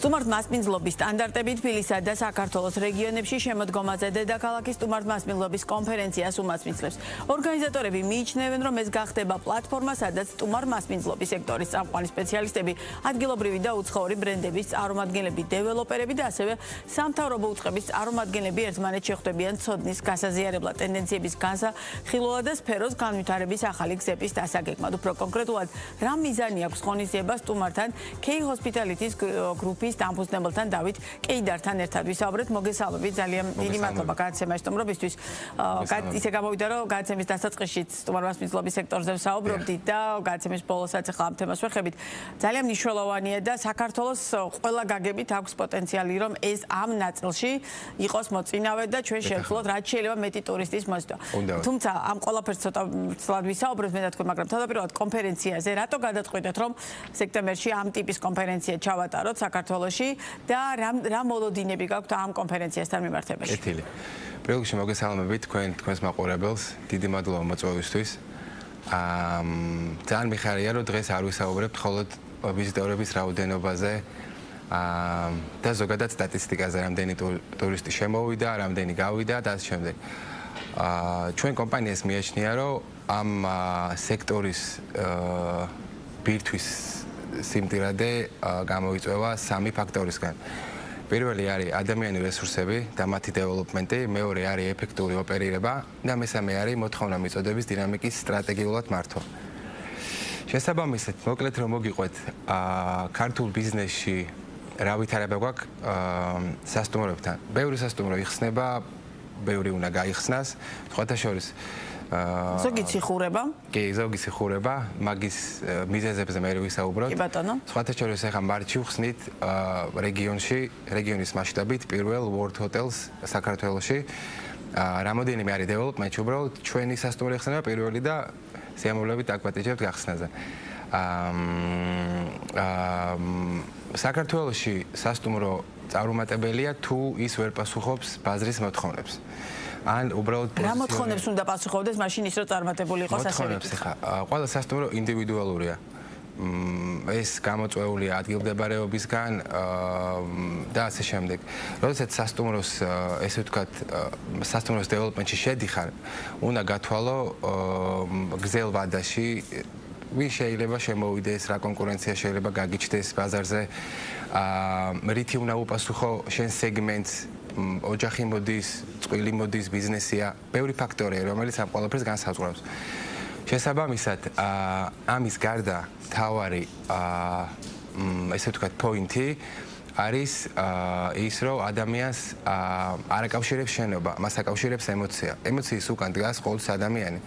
სტუმართ მასპინძლობის სტანდარტები თბილისსა და საქართველოს რეგიონებში შემოდგომაზე დედაქალაქის სტუმართ მასპინძლობის კონფერენციას უმასპინძლებს. ორგანიზატორები მიიჩნევენ, რომ ეს გახდება პლატფორმა, სადაც სტუმარ მასპინძლობის სექტორის წამყვანი სპეციალისტები, ადგილობრივი და უცხოური ბრენდების წარმომადგენლები, დეველოპერები და ასევე სამთავრობო უწყების წარმომადგენლები ერთმანეთს შეხვდებიან ცოდნის გასაზიარებლად, ტენდენციების განსახილველად და სფეროს განვითარების ახალი გზების დასაგეგმად. უფრო კონკრეტულად, რა მიზანი აქვს ღონისძიება სტუმართან K Hospitality-ის გრუპის დამფუძნებელთან დავით კეიდართან ერთად ვისაუბრეთ. მოგესალმებით, ძალიან დიდი მადლობა გადაცემაში სტუმრობისთვის. ისე გამოვიდა, რომ გადაცემის დასაწყისშიც სტუმარ მასპინძლობის სექტორზე ვსაუბრობდით და გადაცემის ბოლოსაც ახლა ამ თემას ვეხებით. ძალიან მნიშვნელოვანია და საქართველოს ყველა გაგებით აქვს პოტენციალი, რომ ეს ამ ნაწილში იყოს მოწინავე და ჩვენ შევძლოთ რაც შეიძლება მეტი ტურისტის მოსვლა. თუმცა ამ ყველაფერს ცოტა ცლად ვისაუბრეთ მე და თქვენ, მაგრამ თავდაპირველად კონფერენციაზე რატო გადაწყვიტეთ, რომ სექტემბერში ამ ტიპის კონფერენცია ჩავატაროთ საქართველოში და რა მოლოდინები გაქვთ ამ კონფერენციასთან მიმართებაში? კეთილი. პირველ რიგში მოგესალმებით თქვენს მაყურებელს. დიდი მადლობა მოწვევისთვის. ძალიან მიხარია, რომ დღეს არ ვისაუბრებთ მხოლოდ ვიზიტორების რაოდენობაზე და ზოგადად სტატისტიკაზე, რამდენი ტურისტი შემოვიდა, რამდენი გავიდა და ასე შემდეგ. ჩვენ კომპანიას მიაჩნია, რომ ამ სექტორის ბირთვის სიმტირადე გამოიწვევა სამი ფაქტორისგან. პირველი არის ადამიანური რესურსები და მათი დეველოპმენტი, მეორე არის ეფექტური ოპერირება და მესამე არის მოთხოვნა მიწოდების დინამიკის სტრატეგიულად მართვა. შესაბამისად, მოკლედ რომ მოგიყვეთ, ქართულ ბიზნესში რა ვითარება გვაქვს სასტუმროებთან. ბევრი სასტუმრო იხსნება, ბევრი უნდა გაიხსნას, სხვათა შორის ზოგი ციხურება? კი, ზოგი ციხურება, მაგის მიზეზებზე მე ვისაუბროთ. კი ბატონო. სხვათა შორის ახლა მარტში ვხსნით რეგიონის მასშტაბით პირველ World Hotels საქართველოში. რამოდენიმე არის დეველოპმენტი, უბრალოდ ჩვენი სასტუმრო იხსნება პირველი და სიამოვნებით აკვატიჟებთ გახსნაზე. საქართველოში სასტუმრო წარუმატებელია თუ ის ვერ პასუხობს ბაზრის მოთხოვნებს. ან უბრალოდ რა მოთხოვნებს უნდა პასუხობდეს მაშინ ის რომ წარმატებული იყოს ასე მოთხოვნებს ხა ყველა სასტუმრო ინდივიდუალურია. ეს გამოწვეულია ადგილმდებარეობისგან და ასე შემდეგ. როდესაც სასტუმროს ესე ვთქვათ, სასტუმროს დეველოპმენტში შედიხარ, უნდა გათვალო გზელ ვადაში ვინ შეიძლება შემოვიდეს, რა კონკურენცია შეიძლება გაგიჩნდეს ბაზარზე, რითი უნდა უპასუხო შენ სეგმენტს, ოჯახი მოდის, წყვილი მოდის, ბიზნესია, ბევრი ფაქტორია, რომელიც ამ ყველაფერს განსაზღვრავს. შესაბამისად, ამის გარდა თავარი ესე ვთქვათ პოინტი არის ის, რომ ადამიანს არ აკავშირებს შენობა, მას აკავშირებს ემოცია. ემოციის უკან დგას ყოველთვის ადამიანი.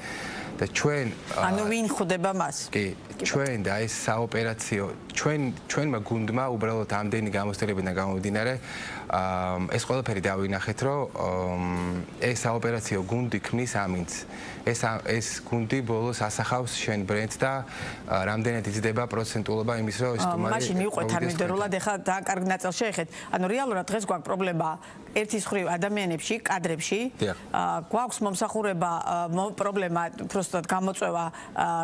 და ჩვენ ანუ ვინ ხვდება მას? კი, ჩვენ და ეს საოპერაციო ჩვენმა გუნდმა უბრალოდ ამდენი გამოცდილებიდან გამომდინარე ეს ყველაფერი დავინახეთ, რომ ეს საოპერაციო გუნდი ქმნის ამინდს. ეს გუნდი ბოლოს ასახავს შენ ბრენდს და რამდენად იზრდება პროცენტულობა იმის, რომ ეს სტუმარი მაშინ მივყვეთ არმიდერულად ახლა და კარგ ნაწილს შეეხეთ. ანუ რეალურად დღეს გვაქვს პრობლემა ერთის ხრივ ადამიანებში, კადრებში. გვაქვს მომსახურება პრობლემა უბრალოდ გამოწვევა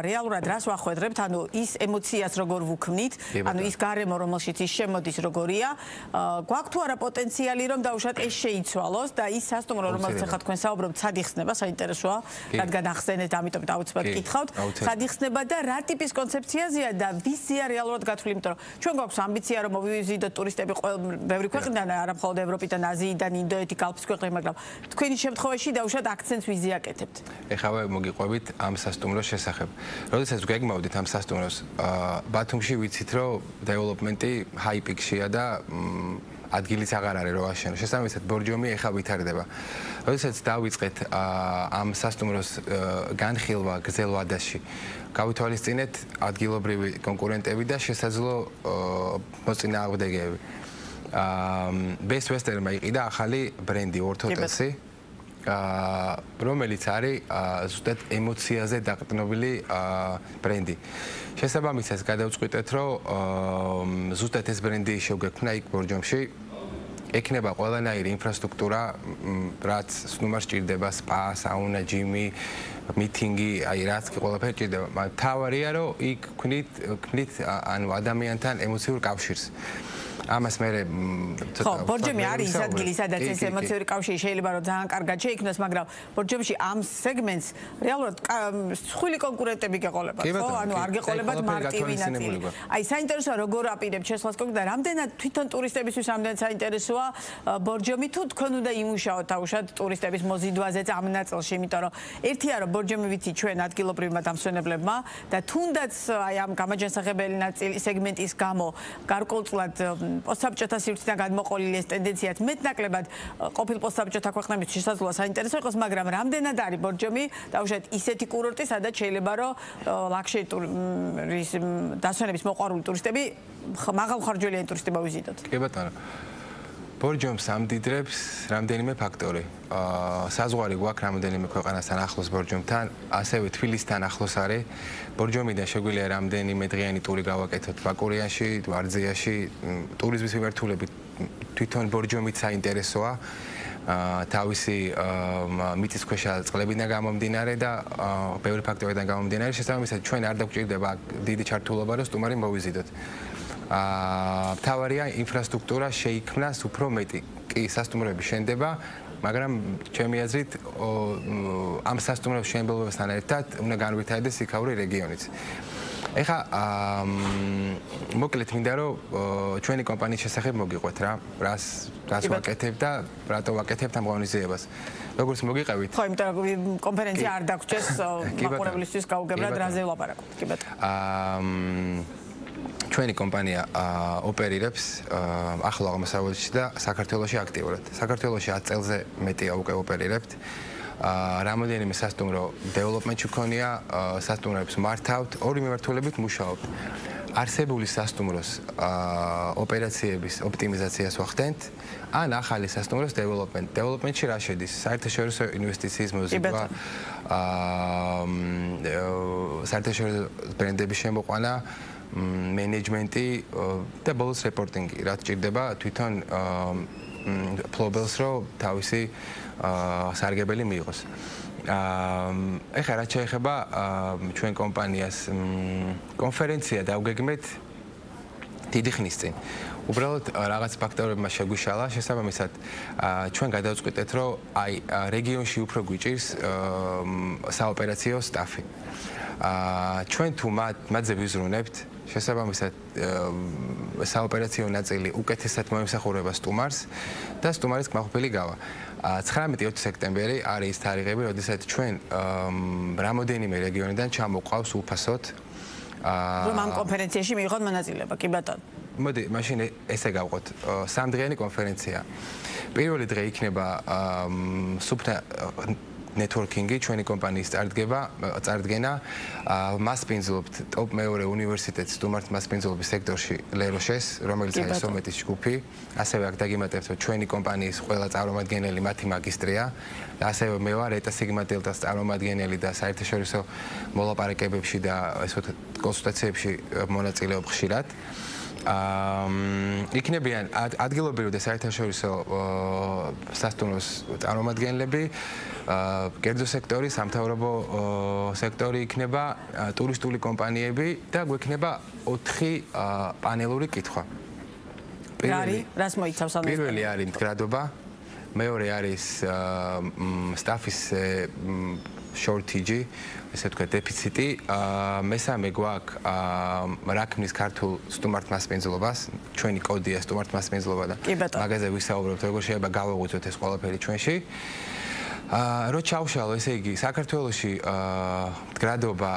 რეალურად რას ვახვედრებთ, ანუ ის ემოციას როგორ ვუქმნით, ანუ ის გარემო რომელშიც ის შემოდის როგორია, გვაქვს თუ არა პოტენციალი რომ დაუშვათ ეს შეიცვალოს და ის სასტუმრო რომელსაც ახლა თქვენ საუბრობთ, სად იხსნება, საინტერესოა, რადგან ახსენეთ, ამიტომ აუცილებლად გითხავთ, სად იხსნება და რა ტიპის კონცეფციაზეა და ვიზია რეალურად გათვლილი, იმიტომ რომ ჩვენ გვაქვს ამბიცია რომ მოვიზიდოთ ტურისტები ბევრი ქვეყნიდან, არა მხოლოდ ევროპიდან, აზიიდან, ინდოეთი, კალთის ქვეყნები, მაგრამ თქვენი შემთხვევაში დაუშვათ აქცენტს ვიზია აკეთებთ. ეხლა მოგიყვებით ამ სასტუმროს შესახებ. როდესაც გეგმავდით ამ სასტუმროს, ბათუმში ვიცით, რომ დეველოპმენტი ჰაი პიკშია და ადგილიც აღარ არის რო აშენო. შესაბამისად, ბორჯომი ეხლა ვითარდება. როდესაც დავიწყეთ ამ სასტუმროს განხილვა გზელ ვადაში, გავითვალისწინეთ ადგილობრივი კონკურენტები და შესაძლო მოწინააღმდეგეები. Best Western-მა იყიდა ახალი ბრენდი World Hotels-ი, რომელიც არის ზუსტად ემოციაზე დაყრდნობილი ბრენდი. შესაბამისად, გადავწყვიტეთ, რომ ზუსტად ეს ბრენდი შევგექმნა იქ ბორჯომში. ექნება ყველანაირი ინფრასტრუქტურა, რაც სტუმარს ჭირდება, სპა, საუნა, ჯიმი, მიტინგი, აი რაც ყველაფერი ჭირდება. მაგრამ თავარია, რომ იქ ქმნით ანუ ადამიანთან ემოციურ კავშირს. ამას მე ხო, ბორჯომი არის ის ადგილი, სადაც ეს ემოციური კავშირი შეიძლება რომ ძალიან კარგად შეიქმნას, მაგრამ ბორჯომში ამ სეგმენტს რეალურად სხვილი კონკურენტები გეყოლებათ, ხო? ანუ არ გეყოლებათ მარტივი ნაწილი. აი, საინტერესოა როგორ აპირებთ შესვლას კონკრეტულად, რამდენად თვითონ ტურისტებისთვის რამდენად საინტერესოა ბორჯომი, თუ თქვენ უნდა იმუშაოთ თავშად ტურისტების მოზიდვაზეც ამ ნაწილში, იმიტომ რომ ერთია რომ ბორჯომი ვიცი ჩვენ ადგილობრივმა დამსვენებლებმა და თუნდაც აი ამ გამაჯანსაღებელი ნაწილი სეგმენტის გამო გარკვეულწილად პოსტსაბჭოთა სივრციდან გადმოყოლილი ეს ტენდენციაც მეტნაკლებად ყოფილ პოსტსაბჭოთა ქვეყნების შესაძლოა საინტერესო იყოს, მაგრამ რამდენად არის ბორჯომი თავშად ისეთი კურორტი, სადაც შეიძლება რომ ლაქშერის დასვენების მოყვარული ტურისტები მაღალხარჯველიანი ტურისტი მოვიზიდოთ. კი ბატონო. ბორჯომს ამდიდრებს რამდენიმე ფაქტორი. საზღვარი გვაქვს რამდენიმე ქვეყანასთან ახლოს ბორჯომთან, ასევე თბილისთან ახლოს არის. ბორჯომიდან შეგვიძლია რამდენიმე დღიანი ტური გავაკეთოთ ბაკურიანში, ვარძიაში, ტურიზმის მიმართულებით თვითონ ბორჯომიც საინტერესოა. თავისი მიწისქვეშა წყლებიდან გამომდინარე და ბევრი ფაქტორიდან გამომდინარე, შესაბამისად ჩვენ არ დაგვჭირდება დიდი ჩართულობა, რომ სტუმარი მოვიზიდოთ. მთავარია ინფრასტრუქტურა შეიქმნას უფრო მეტი. კი, სასტუმროები შენდება, მაგრამ ჩემი აზრით ამ სასტუმროების შენებასთან ერთად უნდა განვითარდეს იქაური რეგიონიც. ეხლა მოკლედ მინდა რომ ჩვენი კომპანიის შესახებ მოგიყვეთ რა, რას ვაკეთებ და რატო ვაკეთებთ ამ ღონისძიებას. როგორც მოგიყევით? ხო, იმიტომ რომ კონფერენცია არ დაგვრჩეს მაყურებლისთვის გაუგებრად რაზე ვლაპარაკობთ. კი ბატონო. ჩვენი კომპანია ოპერირებს ახლო აღმოსავლეთში და საქართველოში აქტიურად. საქართველოში 10 წელზე მეტია უკვე ოპერირებთ. რამოდენიმე სასტუმრო დეველოპმენტში გქონია, სასტუმროებს მართავთ, ორი მიმართულებით მუშაობთ. არსებული სასტუმროს ოპერაციების ოპტიმიზაციას ვახდენთ, ან ახალი სასტუმროს დეველოპმენტ. დეველოპმენტში რა შედის? საერთაშორისო ინვესტიციის მოზიდვა, საერთაშორისო ბრენდების შემოყვანა, მენეჯმენტი და ბოლოს რეპორტინგი, რაც ჭირდება თვითონ ფლობელს, რომ თავისი სარგებელი მიიღოს. ეხლა რაც შეეხება ჩვენ კომპანიას კონფერენცია დავგეგმეთ დიდი ხნის წინ. უბრალოდ რაღაც ფაქტორებმა შეგვიშალა, შესაბამისად ჩვენ გადავწყვიტეთ, რომ აი რეგიონში უფრო გვიჭირს საოპერაციო სტაფი. ჩვენ თუ მათზე ვიზრუნებთ, შესაბამისად საოპერაციო ნაწილი უკეთესად მოემსახურება სტუმარს და სტუმარის კმაყოფილი გავა. 19-20 სექტემბერი არის ის თარიღები, როდესაც ჩვენ რამოდენიმე რეგიონიდან ჩამოყავს უფასოდ რომ ამ კონფერენციაში მიიღოთ მონაწილეობა, კი ბატონო. მოდი, მაშინ ესე გავყოთ. 3 დღიანი კონფერენცია. პირველი დღე იქნება სუფთა ნეტვორკინგი, ჩვენი კომპანიის წარდგენა. მასპინძლობთ ტოპ მეორე უნივერსიტეტს სტუმართ მასპინძლობის სექტორში ლეროშეს, რომელიც არის სომეთის ჯგუფი. ასევე აქ დაგიმატებთ, რომ ჩვენი კომპანიის ყველა წარმომადგენელი მათი მაგისტრია. ასევე მე ვარ ETA Sigma Delta-ს წარმომადგენელი და საერთაშორისო მოლაპარაკებებში და ესე ვთქვათ კონსულტაციებში მონაწილეობ ხშირად. იქნებიან ადგილობრივი და საერთაშორისო სასტუმროს წარმომადგენლები, კერძო სექტორი, სამთავრობო სექტორი იქნება, ტურისტული კომპანიები და გვექნება 4 პანელური კითხვა. რას მოიცავს ამ? პირველი არის მდგრადობა, მეორე არის სტაფის shortage, ესე ვთქვათ, დეფიციტი. მესამე გვაქვს რა ქმნის ქართულ სტუმართ მასპინძლობას, ჩვენი კოდია სტუმართ მასპინძლობა და მაგაზე ვისაუბრებთ, როგორ შეიძლება გავაღვიძოთ ეს ყველაფერი ჩვენში. რო ჩავშალო, ესე იგი, საქართველოში მდგრადობა,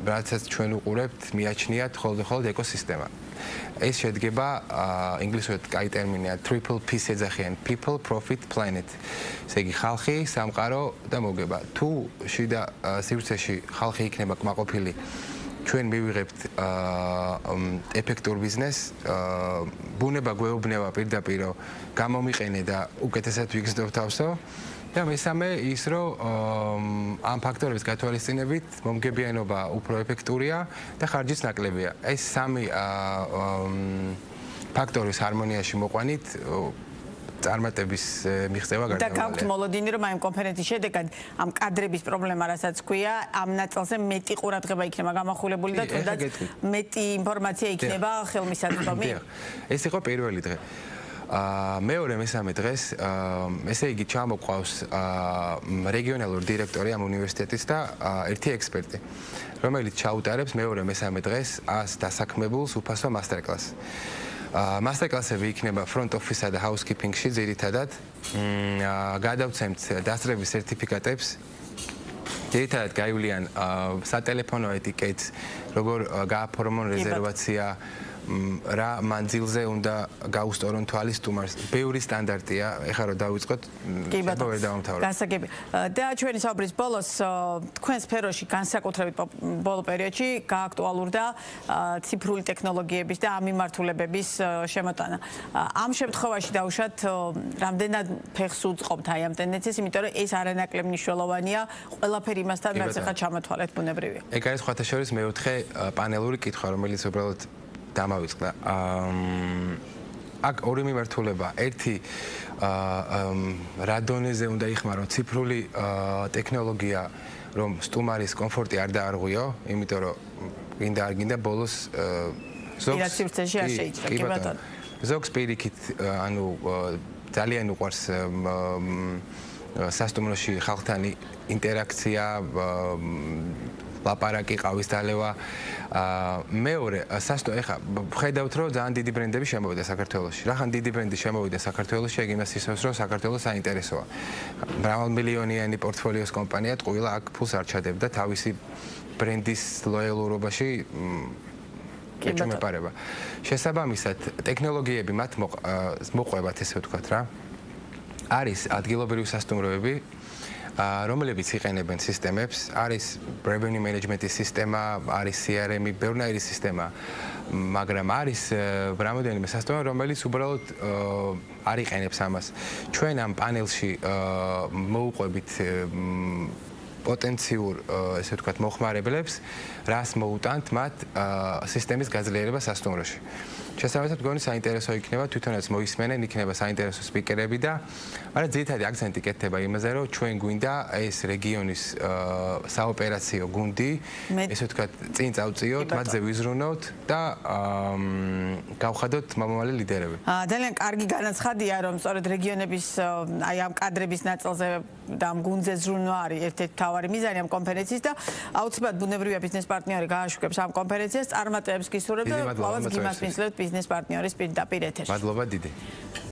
რაცაც ჩვენ უყურებთ, მიაჩნიათ მხოლოდ ეკოსისტემა. ეს შედგება ინგლისურად კაი ტერმინია triple P-ს ეძახიან people, profit, planet. ესე იგი, ხალხი, სამყარო და მოგება. თუ შიდა სივრცეში ხალხი იქნება კმაყოფილი, ჩვენ მივიღებთ ეფექტურ ბიზნესს, ბუნება გვეუბნება პირდაპირ, რომ გამომიყენე და უკეთესად ვიგრძნობ თავსო. და მესამე ის, რომ ამ ფაქტორების გათვალისწინებით მომგებიანობა უფრო ეფექტურია და ხარჯიც ნაკლებია. ეს სამი ფაქტორის ჰარმონიაში მოყვანით წარმატების მიღწევა და გარდაუვალია. გაქვთ მოლოდინი, რომ აი ამ კონფერენციის შედეგად ამ კადრების პრობლემა, რასაც ქვია, ამ ნაწილზე მეტი ყურადღება იქნება გამახვილებული და თუნდაც მეტი ინფორმაცია იქნება ხელმისაწვდომი. ეს იყო პირველი დღე. მეორე მესამე დღეს ესე იგი ჩამოყავს რეგიონალური დირექტორი ამ უნივერსიტეტის და ერთი ექსპერტი, რომელიც ჩაუტარებს მეორე მესამე დღეს 100 დასაქმებულს უფასო მასტერკლასს. მასტერკლასები იქნება front office-სა და housekeeping-ში ძირითადად. გადავცემთ დასწრების სერტიფიკატებს. ძირითადად გაივლიან სატელეფონო ეტიკეტს, როგორ გააფორმონ რეზერვაცია, რა მანძილზე უნდა გაუსწორონ თვალის სტუმარს. ბევრი სტანდარტია, ეხლა რომ დავიწყოთ, შეიძლება ვერ დავამთავროთ. გასაგები. და ჩვენი საუბრის ბოლოს თქვენ სფეროში განსაკუთრებით ბოლო პერიოდში გააქტუალურდა ციფრული ტექნოლოგიების და ამ მიმართულებების შემოტანა. ამ შემთხვევაში დავუშვათ, რამდენად ფეხს უწყობთ აი ამ ტენდენციას, იმიტომ რომ ეს არანაკლებ მნიშვნელოვანია ყველაფერი იმასთან, რაც ახლა ჩამოთვალეთ ბუნებრივია. ეგ არის სხვათა შორის მეოთხე პანელური კითხვა, რომელიც უბრალოდ დამავიწყდა. აქ ორი მიმართულება. ერთი რა დონეზე უნდა იხმაროთ ციფრული ტექნოლოგია, რომ სტუმარის კომფორტი არ დაარღვიო, იმიტომ რომ გინდა არ გინდა ბოლოს ზოგს პირიქით, ანუ ძალიან უყვარს სასტუმროში ხალხთან ინტერაქცია, ლაპარაკი, ყავის დალევა. მეორე, ეხლა ხედავთ, რომ ძალიან დიდი ბრენდები შემოვიდა საქართველოში. რახან დიდი ბრენდი შემოვიდა საქართველოში, ეგ იმას ისევს, რომ საქართველოს საინტერესოა. მრავალმილიონიანი პორტფოლიოს კომპანია ტყუილა აქ ფულს არ ჩადებდა თავისი ბრენდის ლოიალურობაში ეჭვმეპარება. შესაბამისად, ტექნოლოგიები მათ მოყვებათ, ესე ვთქვათ რა. არის ადგილობრივი სასტუმროები, რომლებიც იყენებენ სისტემებს, არის revenue management-ის სისტემა, არის CRM-ი, ბევრნაირი სისტემა, მაგრამ არის რამოდენიმე სასტუმრო, რომელიც უბრალოდ არ იყენებს ამას. ჩვენ ამ პანელში მოუყვებით პოტენციურ, ესე ვთქვათ, მოხმარებლებს, რას მოუტანთ მათ სისტემის გაძლიერება სასტუმროში. შესაბამისად, მგონი საინტერესო იქნება, თვითონაც მოისმენენ, იქნება საინტერესო სპიკერები და მაგრამ ძირითადი აქცენტი კეთდება იმაზე, რომ ჩვენ გვინდა ეს რეგიონის საოპერაციო გუნდი, ესე ვთქვათ, წინ წავწიოთ, მათზე ვიზრუნოთ და გავხადოთ მომავალი ლიდერები. ძალიან კარგი განაცხადია, რომ სწორედ რეგიონების აი ამ კადრების ნაწილზე და ამ გუნდზე ზრუნვა არის ერთ-ერთი მთავარი მიზანი ამ კონფერენციის და აუცილებლად ბუნებრივია ბიზნეს პარტნიორი გააშუქებს ამ კონფერენციას, წარმატებებს გისურვებთ და კლავაც გიმასპინძლევთ ბიზნეს პარტნიორის პირდაპირ ეთერში. მადლობა დიდი.